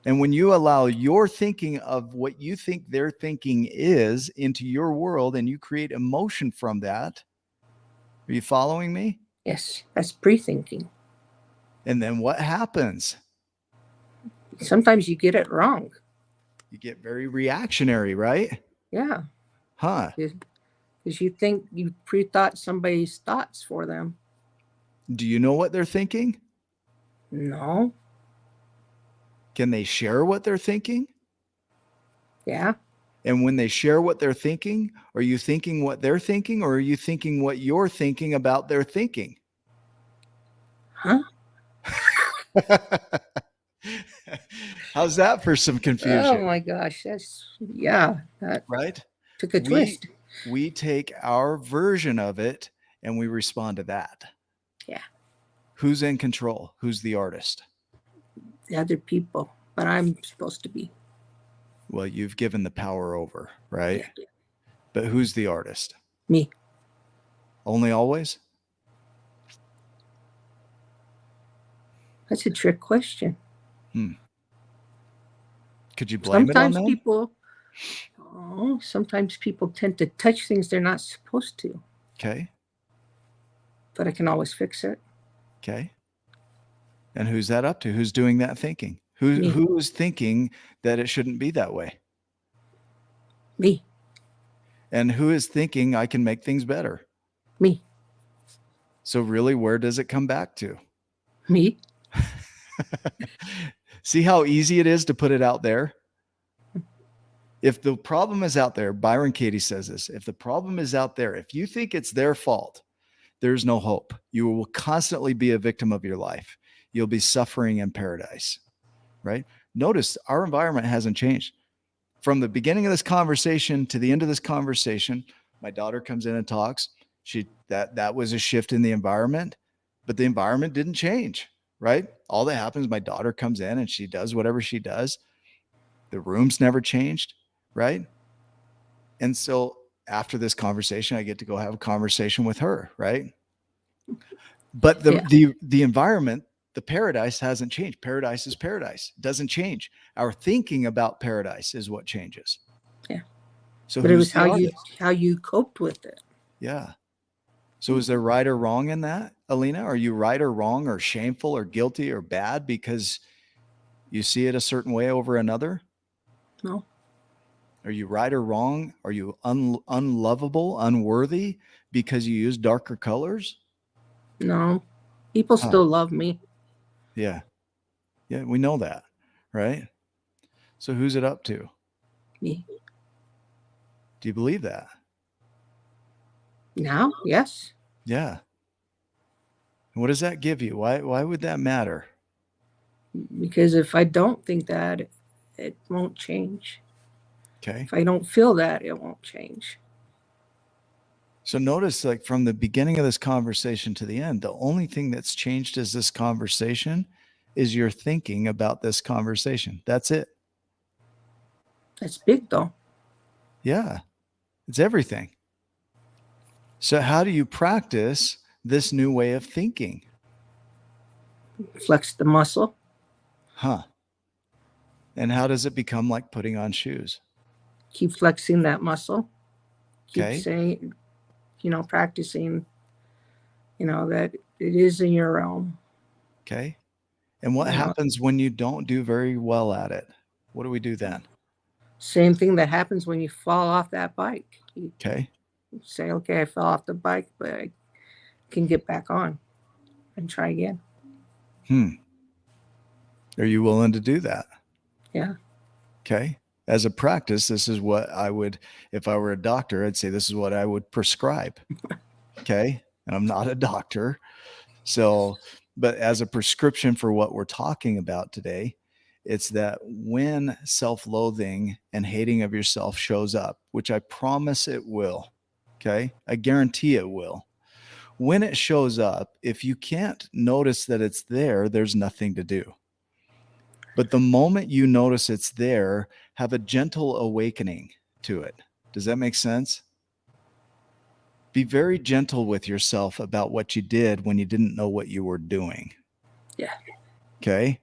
And when you allow your thinking of what you think their thinking is into your world and you create emotion from that, are you following me? Yes. That's pre-thinking. And then what happens? Sometimes you get it wrong. You get very reactionary, right? Yeah. Huh. Because you think you pre-thought somebody's thoughts for them. Do you know what they're thinking? No. Can they share what they're thinking? Yeah. And when they share what they're thinking, are you thinking what they're thinking, or are you thinking what you're thinking about their thinking? Huh? How's that for some confusion? Oh my gosh. That right? took a twist. We take our version of it and we respond to that. Yeah. Who's in control? Who's the artist? The other people, but I'm supposed to be. Well, you've given the power over, right? Yeah. But who's the artist? Me. Only always? That's a trick question. Could you blame it on them? Sometimes people tend to touch things they're not supposed to. Okay. But I can always fix it. Okay. And who's that up to? Who's doing that thinking? Who is thinking that it shouldn't be that way? Me. And who is thinking I can make things better? Me. So really, where does it come back to? Me. See how easy it is to put it out there? If the problem is out there, Byron Katie says this, if the problem is out there, if you think it's their fault, there's no hope. You will constantly be a victim of your life. You'll be suffering in paradise, right? Notice our environment hasn't changed. From the beginning of this conversation to the end of this conversation, my daughter comes in and talks. That was a shift in the environment, but the environment didn't change, right? All that happens, my daughter comes in and she does whatever she does. The room's never changed, right? And so after this conversation, I get to go have a conversation with her, right? But the environment, the paradise hasn't changed. Paradise is paradise. It doesn't change. Our thinking about paradise is what changes. Yeah. So but it was how you coped with it. Yeah. So is there right or wrong in that, Alina? Are you right or wrong or shameful or guilty or bad because you see it a certain way over another? No. Are you right or wrong? Are you unlovable, unworthy because you use darker colors? No. People still love me. Yeah. Yeah, we know that, right? So who's it up to? Me. Do you believe that? Now? Yes. Yeah. What does that give you? Why would that matter? Because if I don't think that, it won't change. Okay. If I don't feel that, it won't change. So notice, like from the beginning of this conversation to the end, the only thing that's changed is this conversation, is your thinking about this conversation. That's it. That's big though. Yeah, it's everything. So how do you practice this new way of thinking? Flex the muscle. Huh. And how does it become like putting on shoes? Keep flexing that muscle. Keep Okay. saying, practicing, that it is in your realm. Okay. And what happens when you don't do very well at it? What do we do then? Same thing that happens when you fall off that bike. You say, okay, I fell off the bike, but I can get back on and try again. Are you willing to do that? Yeah. Okay. As a practice, this is what I would, if I were a doctor, I'd say this is what I would prescribe. Okay. And I'm not a doctor. So, but as a prescription for what we're talking about today, it's that when self-loathing and hating of yourself shows up, which I promise it will, okay? I guarantee it will. When it shows up, if you can't notice that it's there, there's nothing to do. But the moment you notice it's there, have a gentle awakening to it. Does that make sense? Be very gentle with yourself about what you did when you didn't know what you were doing. Yeah. Okay.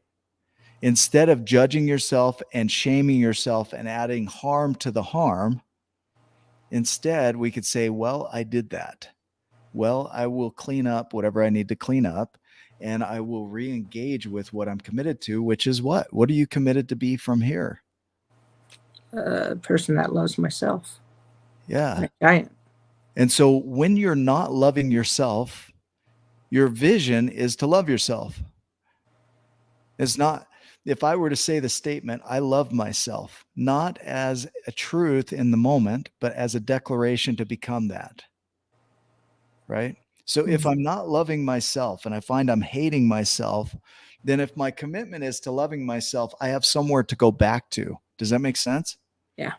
Instead of judging yourself and shaming yourself and adding harm to the harm, instead we could say, well, I did that. Well, I will clean up whatever I need to clean up, and I will re-engage with what I'm committed to, which is what? What are you committed to be from here? A person that loves myself. Yeah. A giant. And so when you're not loving yourself, your vision is to love yourself. It's not, if I were to say the statement, I love myself, not as a truth in the moment, but as a declaration to become that. Right? So if I'm not loving myself and I find I'm hating myself, then if my commitment is to loving myself, I have somewhere to go back to. Does that make sense? Yeah.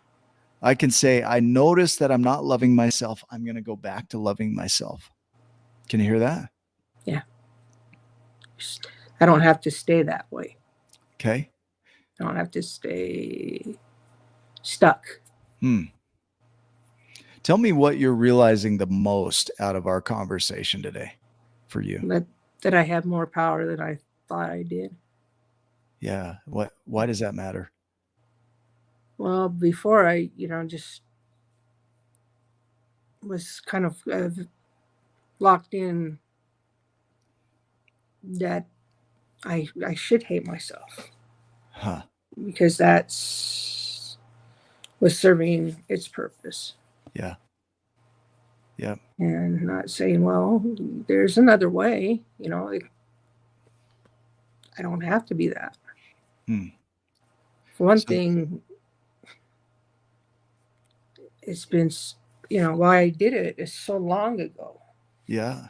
I can say, I notice that I'm not loving myself. I'm going to go back to loving myself. Can you hear that? Yeah. I don't have to stay that way. Okay. I don't have to stay stuck. Tell me what you're realizing the most out of our conversation today for you. That I have more power than I thought I did. Yeah. Why does that matter? Well, before I, just was kind of locked in that I should hate myself. Huh. Because was serving its purpose. Yeah. Yeah. And not saying, well, there's another way, I don't have to be that. For one thing, it's been, why I did it is so long ago. Yeah.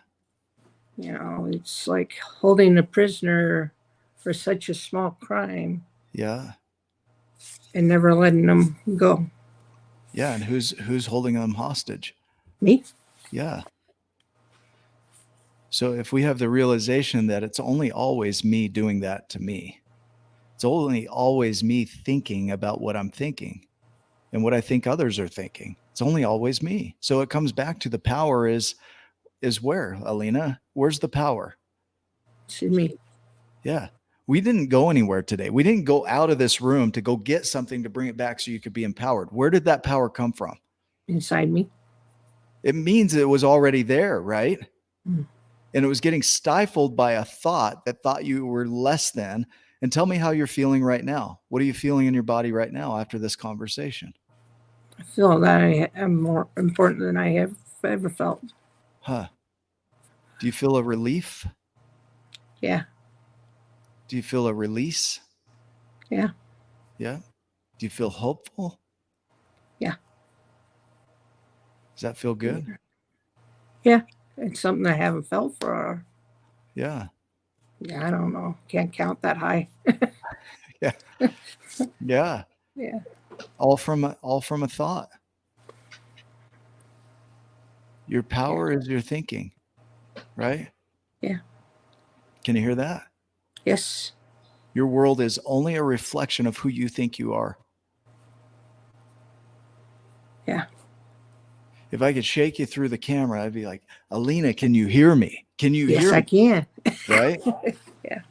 It's like holding a prisoner for such a small crime. Yeah. And never letting them go. Yeah. And who's holding them hostage? Me. Yeah. So if we have the realization that it's only always me doing that to me, it's only always me thinking about what I'm thinking and what I think others are thinking. It's only always me. So it comes back to the power is where, Alina? Where's the power? It's in me. Yeah. We didn't go anywhere today. We didn't go out of this room to go get something to bring it back so you could be empowered. Where did that power come from? Inside me. It means it was already there, right? Mm. And it was getting stifled by a thought that thought you were less than. And tell me how you're feeling right now. What are you feeling in your body right now after this conversation? I feel that I am more important than I have ever felt. Huh. Do you feel a relief? Yeah. Do you feel a release? Yeah. Yeah. Do you feel hopeful? Yeah. Does that feel good? Yeah. It's something I haven't felt for. Yeah. Yeah, I don't know. Can't count that high. Yeah. Yeah. Yeah. All from a thought. Your power is your thinking, right? Yeah. Can you hear that? Yes. Your world is only a reflection of who you think you are. Yeah. If I could shake you through the camera, I'd be like, Alina, can you hear me? Can you Yes, hear I me? can. Right? Yeah.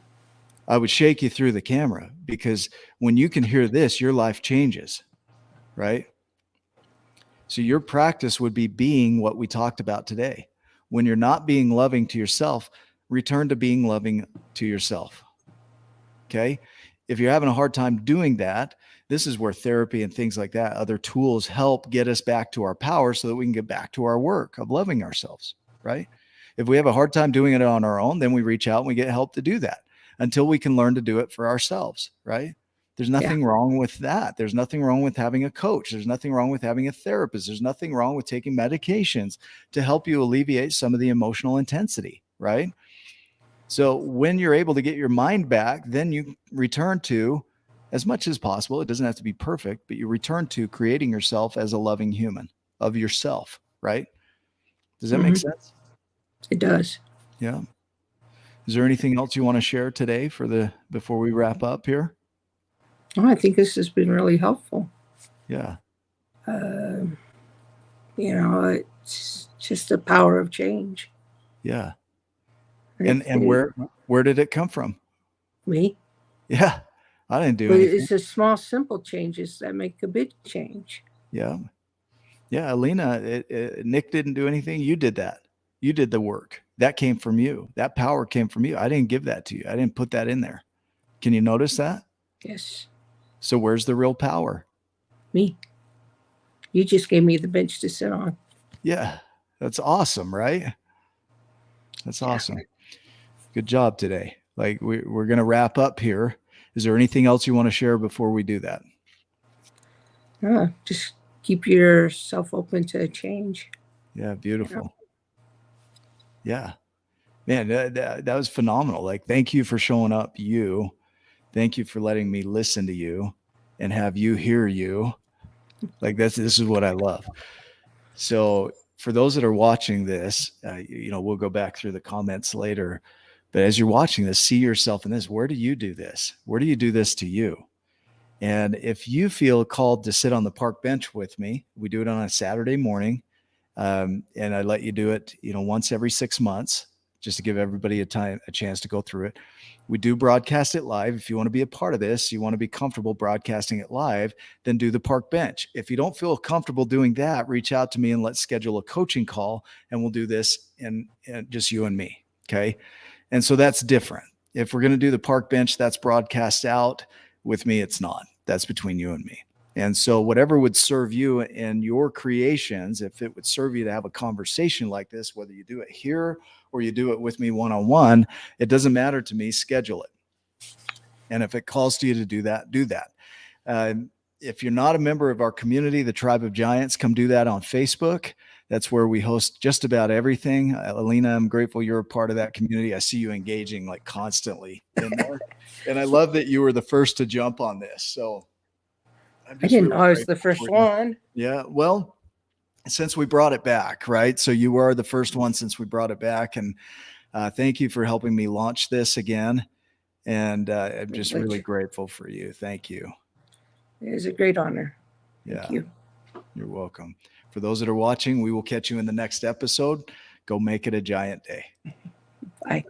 I would shake you through the camera, because when you can hear this, your life changes, right? So your practice would be being what we talked about today. When you're not being loving to yourself, return to being loving to yourself. Okay. If you're having a hard time doing that, this is where therapy and things like that, other tools, help get us back to our power so that we can get back to our work of loving ourselves, right? If we have a hard time doing it on our own, then we reach out and we get help to do that until we can learn to do it for ourselves, right? There's nothing wrong with that. There's nothing wrong with having a coach. There's nothing wrong with having a therapist. There's nothing wrong with taking medications to help you alleviate some of the emotional intensity, right? So when you're able to get your mind back, then you return to, as much as possible, it doesn't have to be perfect, but you return to creating yourself as a loving human of yourself, right? Does that make sense? It does. Yeah. Is there anything else you want to share today before we wrap up here? Oh, I think this has been really helpful. Yeah. It's just the power of change. Yeah. And where did it come from? Me. Yeah. I didn't do But anything. it's the small, simple changes that make a big change. Yeah. Yeah. Alina, Nick didn't do anything. You did that. You did the work. That came from you. That power came from you. I didn't give that to you. I didn't put that in there. Can you notice that? Yes. So where's the real power? Me. You just gave me the bench to sit on. Yeah. That's awesome, right? That's awesome. Good job today. Like we're going to wrap up here. Is there anything else you want to share before we do that? Just keep yourself open to change. Yeah. Beautiful. Yeah. Man, that was phenomenal. Like, thank you for showing up. Thank you for letting me listen to you and have you hear you. Like this is what I love. So for those that are watching this, we'll go back through the comments later, but as you're watching this, see yourself in this. Where do you do this? Where do you do this to you? And if you feel called to sit on the park bench with me, we do it on a Saturday morning. And I let you do it, once every 6 months, just to give everybody a chance to go through it. We do broadcast it live. If you want to be a part of this, you want to be comfortable broadcasting it live, then do the park bench. If you don't feel comfortable doing that, reach out to me and let's schedule a coaching call, and we'll do this and just you and me. Okay. And so that's different. If we're going to do the park bench, that's broadcast out. With me, it's not. That's between you and me. And so whatever would serve you in your creations, if it would serve you to have a conversation like this, whether you do it here or you do it with me one-on-one, it doesn't matter to me. Schedule it. And if it calls to you to do that, do that. If you're not a member of our community, the Tribe of Giants, come do that on Facebook. That's where we host just about everything. Alina, I'm grateful you're a part of that community. I see you engaging like constantly in there. And I love that you were the first to jump on this. So I didn't know I was the first one. Yeah. Well, since we brought it back, right? So you were the first one since we brought it back. And thank you for helping me launch this again. And I'm just really grateful for you. Thank you. It is a great honor. Yeah. Thank you. You're welcome. For those that are watching, we will catch you in the next episode. Go make it a giant day. Bye.